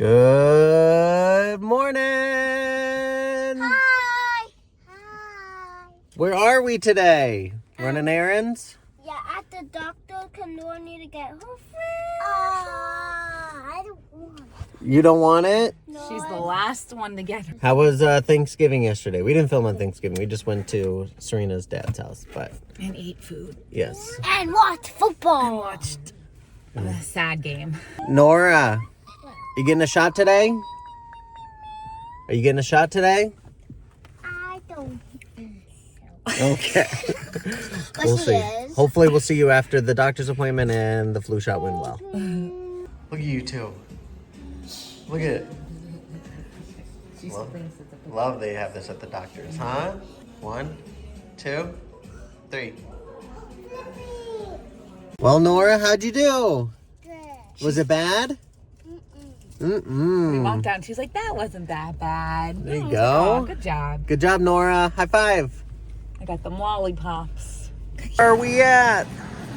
Good morning. Hi. Hi. Where are we today? Running errands? Yeah, at the doctor, can Norah need to get her food? I don't want it. You don't want it? No, She's the last one to get her. How was Thanksgiving yesterday? We didn't film on Thanksgiving. We just went to Serena's dad's house, but And ate food. yes. And watch football. Watched a sad game. Nora, you getting a shot today? Are you getting a shot today? I don't think Okay. so. We'll She see. is. Hopefully we'll see you after the doctor's appointment and the flu shot went well. Look at you two. Look at it. Love they have this at the doctor's, huh? 1, 2, 3. Well, Nora, how'd you do? Good. Was it bad? We Mm-mm. walked down. She's like, that wasn't that bad. There you I was go. like, oh, good job. Good job, Nora. High five. I got them lollipops. Where are we at?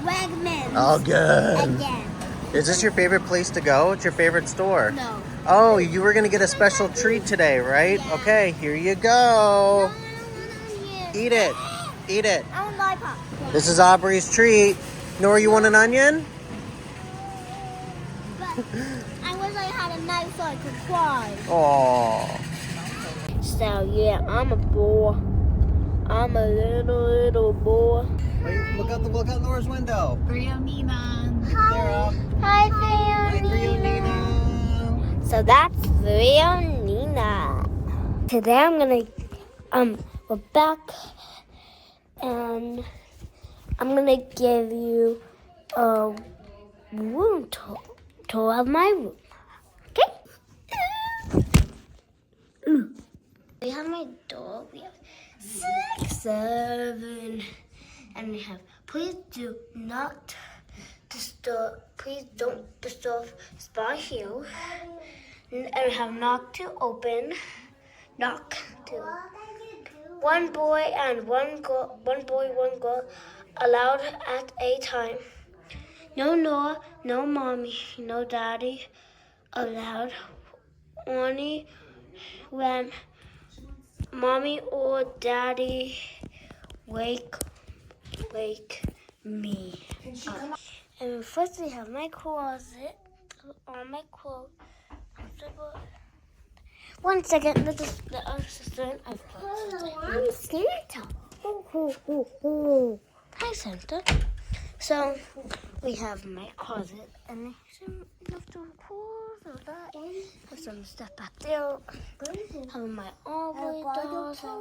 Wegmans. Oh, good. Again. Is this your favorite place to go? It's your favorite store? No. Oh, you were going to get a special treat today, right? Yeah. Okay, here you go. Eat it. Eat it. I want lollipop. This is Aubrey's treat. Nora, you want an onion? But I wish I had a knife so I could fry. Oh. So yeah, I'm a boy. I'm a little boy. Wait, look out Nora's window. Brio Nina. Hi. Hi, Hi, Nina. Nina. So that's Rio Nina. Today I'm gonna we're back and I'm gonna give you a room tour of my room. Okay? We have my door. We have 6, 7, and we have please do not disturb. Please don't disturb Spy Hill. And we have knock to open. Knock to. One boy and one girl. One boy, one girl. Allowed at a time. No Noah, no mommy, no daddy. Allowed only when mommy or daddy wake me up. And first we have my closet. All my clothes. One second, let our sister. I'm Santa. Hi, Santa. So we have my closet and some little clothes of that. Have some stuff back there. Have my Aubrey dolls. Have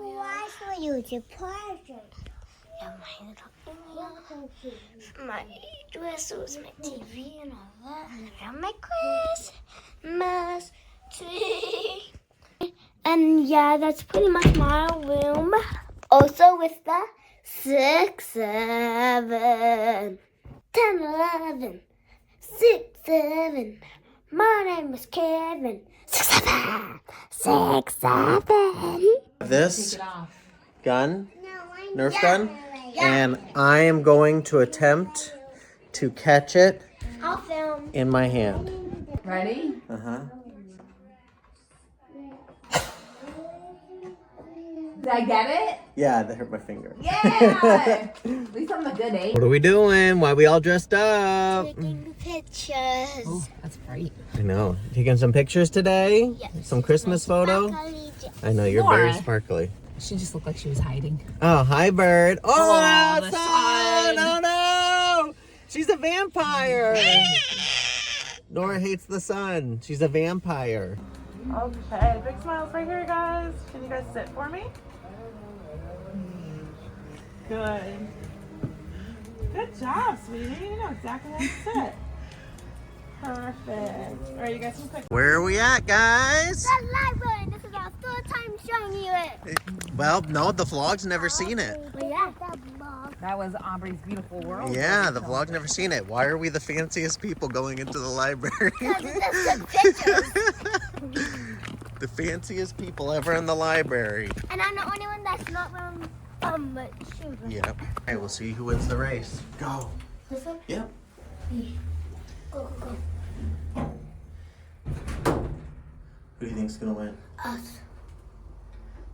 my dresses, my TV, and all that. And I have my Christmas tree. And yeah, that's pretty much my room. Also with the 6, 7, 10, 11, 6, 7. My name is Kevin. 6, 7, 6, 7. This Take it off. gun, Nerf gun, and I am going to attempt to catch it I'll film. in my hand. Ready? Uh-huh. Did I get it? Yeah, that hurt my finger. Yeah! At least I'm a good 8. What are we doing? Why are we all dressed up? Taking pictures. Oh, that's bright. I know. Taking some pictures today? Yes. Some Christmas photo? I know, you're very Nora. sparkly. She just looked like she was hiding. Oh, hi, bird. Oh, the sun! sun. Oh, no! She's a vampire! Nora hates the sun. She's a vampire. Okay, big smiles right here, guys. Can you guys sit for me? Good. Good job, sweetie. You know exactly how to sit. Perfect. All right, you guys can click. Where are we at, guys? The library. This is our third time showing you it. Well, no, the vlog's never seen it. But yeah, that vlog. That was Aubrey's Beautiful World. Yeah, the vlog's never seen it. Why are we the fanciest people going into the library? Because it just took pictures. The fanciest people ever in the library. And I'm the only one that's not wearing shoes. Yep. Okay, we'll see who wins the race. Go. This one? Yep. Go, go, go. Who do you think's gonna win? Us.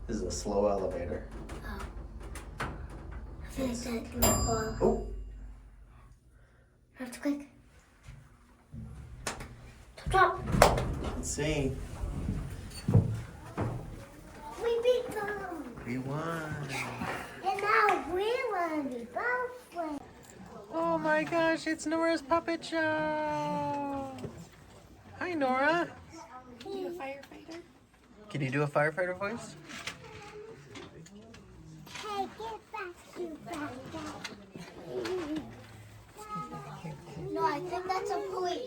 This is a slow elevator. I feel like that's gonna fall. Oh! Have to click. Drop. Let's see. We beat them. We won. And now we won. We both win. Oh my gosh, it's Nora's puppet show. Hi, Nora. Can you do a firefighter voice? Hey, get back, you bastard. No, I think that's a police.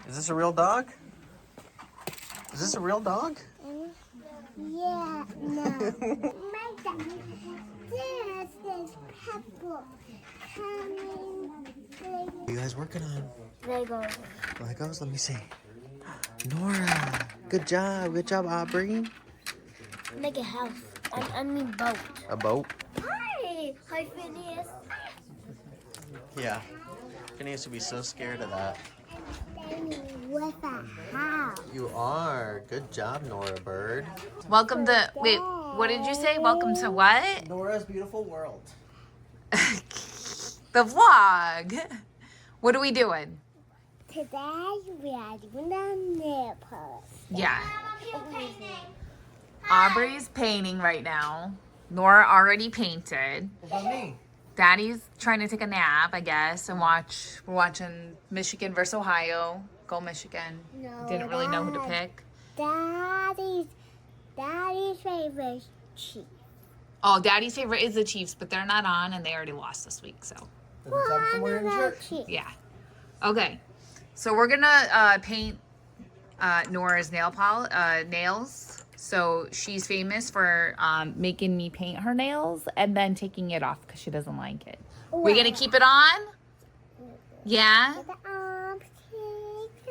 Is this a real dog? Is this a real dog? Yeah, no. My dad. This is Pepper. What are you guys working on? Legos. Legos? Let me see. Nora, good job. Good job, Aubrey. Make a house. I mean boat. A boat? Hi. Hi, Phineas. Yeah. Phineas would be so scared of that. With a house. You are. Good job, Nora Bird. Welcome to, wait, what did you say? Welcome to what? Nora's beautiful world. The vlog. What are we doing? Today we are doing the nail polish. Yeah. Aubrey's painting right now. Nora already painted. What about me? Daddy's trying to take a nap, I guess, and we're watching Michigan versus Ohio. Go Michigan. No, Didn't really know who to Dad. pick. Daddy's favorite cheese. Oh, Daddy's favorite is the Chiefs, but they're not on, and they already lost this week, so. Doesn't sound from wearing a shirt. Yeah. Okay. So we're gonna paint Nora's nails. So she's famous for making me paint her nails and then taking it off because she doesn't like it. We're gonna keep it on? Yeah?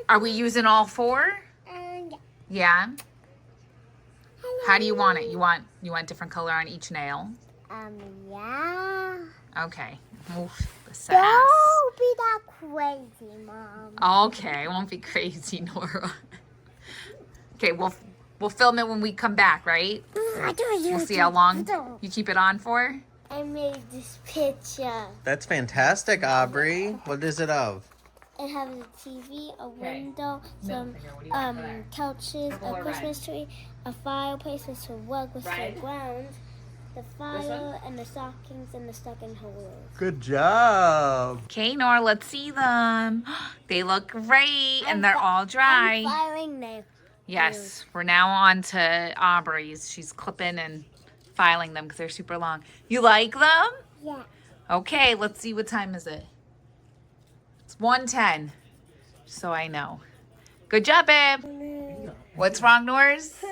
Are we using all four? Yeah. How do you want it? You want different color on each nail? Yeah. Okay. Oof, the sass. Don't be that crazy, Mom. Okay, I won't be crazy, Nora. Okay, we'll film it when we come back, right? We'll see how long you keep it on for. I made this picture. That's fantastic, Aubrey. What is it of? It has a TV, a window, some couches, a Christmas tree, a fireplace with a rug with the ground, the fire, and the stockings and the stocking holders. Good job. Okay, Nora, let's see them. They look great, and they're all dry. I'm filing them. Yes, we're now on to Aubrey's. She's clipping and filing them because they're super long. You like them? Yeah. Okay, let's see. What time is it? It's 1:10, so I know. Good job, babe. What's wrong, Norris?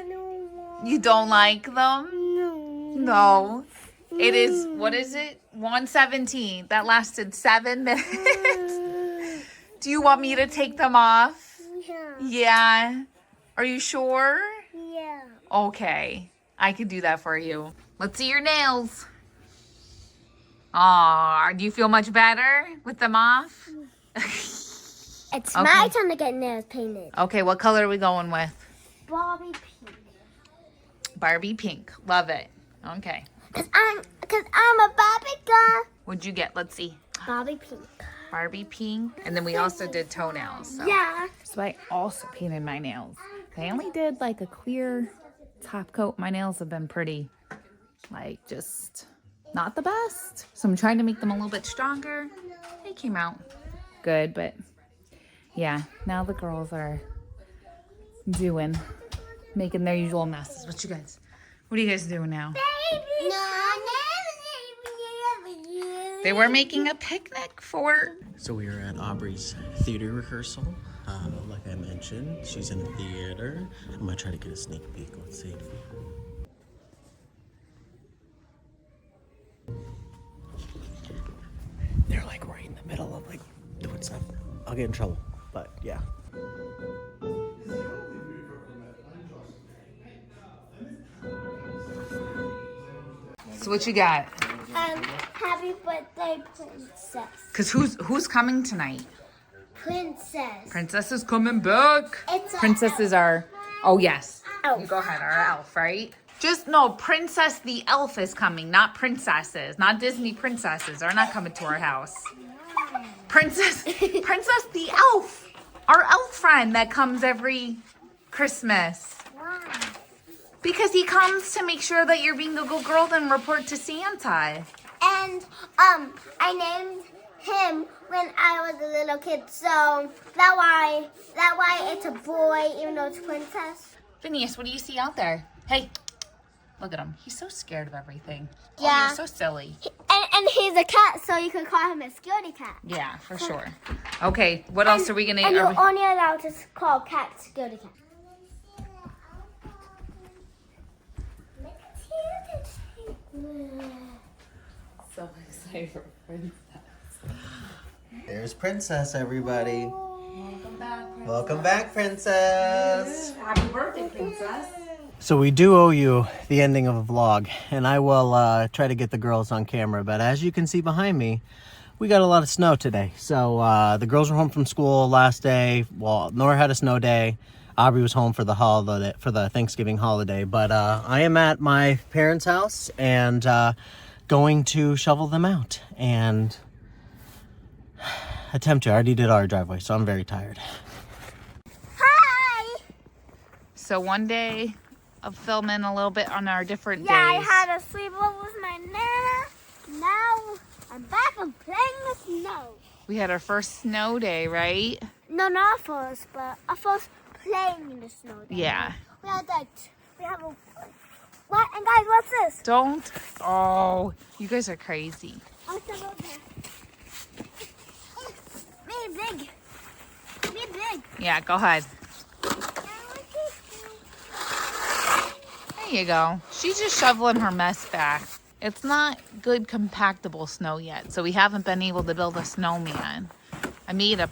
You don't like them? No. It is, what is it? 1:17. That lasted 7 minutes. Do you want me to take them off? Yeah. Are you sure? Yeah. Okay. I could do that for you. Let's see your nails. Aw, do you feel much better with them off? It's my turn to get nails painted. Okay, what color are we going with? Bobby pink. Barbie pink. Love it. Okay. Cause I'm a Barbie girl. What'd you get? Let's see. Bobby pink. Barbie pink. And then we also did toenails. So. Yeah. So I also painted my nails. I only did like a clear top coat. My nails have been pretty, like, just not the best. So I'm trying to make them a little bit stronger. They came out good, but yeah, now the girls are making their usual messes. What are you guys doing now? They were making a picnic for... So we are at Aubrey's theater rehearsal. Like I mentioned, she's in the theater. I'm gonna try to get a sneak peek. Let's see. They're like right in the middle of like doing stuff. I'll get in trouble, but yeah. So what you got? Happy birthday, princess. Cause who's coming tonight? princess. Princess is coming back. It's a Princesses are, oh yes. Elf. You go ahead, our elf, right? Just no, Princess the elf is coming, not princesses. Not Disney princesses are not coming to our house. Princess the elf. Our elf friend that comes every Christmas. Wow. Because he comes to make sure that you're being a good girl and report to Santa. And I named him when I was a little kid, so that why it's a boy, even though it's a princess. Phineas, what do you see out there? Hey, look at him. He's so scared of everything. Yeah. Oh, you're so silly. And he's a cat, so you could call him a scaredy cat. Yeah, for sure. Okay, what else are we gonna? And you're only allowed to call cats scaredy cat. So excited for Princess. There's Princess, everybody. Welcome back, Princess. Welcome back, Princess. Happy birthday, Princess. So we do owe you the ending of a vlog, and I will try to get the girls on camera. But as you can see behind me, we got a lot of snow today. So the girls were home from school last day. Well, Nora had a snow day. Aubrey was home for the holiday, for the Thanksgiving holiday. But I am at my parents' house and going to shovel them out and attempt to. I already did our driveway, so I'm very tired. Hi! So one day of filming a little bit on our different Yeah, I days. had a sleepover with my nana. Now I'm back and playing with snow. We had our first snow day, right? No, not first, but a first playing in the snow. Day. Yeah. We had that. We have a. What? And guys, what's this? Don't. Oh, you guys are crazy. I'll step over there. Be big. Be big. Yeah, go ahead. There you go. She's just shoveling her mess back. It's not good compactable snow yet, so we haven't been able to build a snowman. I made a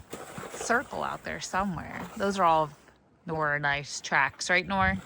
circle out there somewhere. Those are all Nora and I's tracks, right, Nora?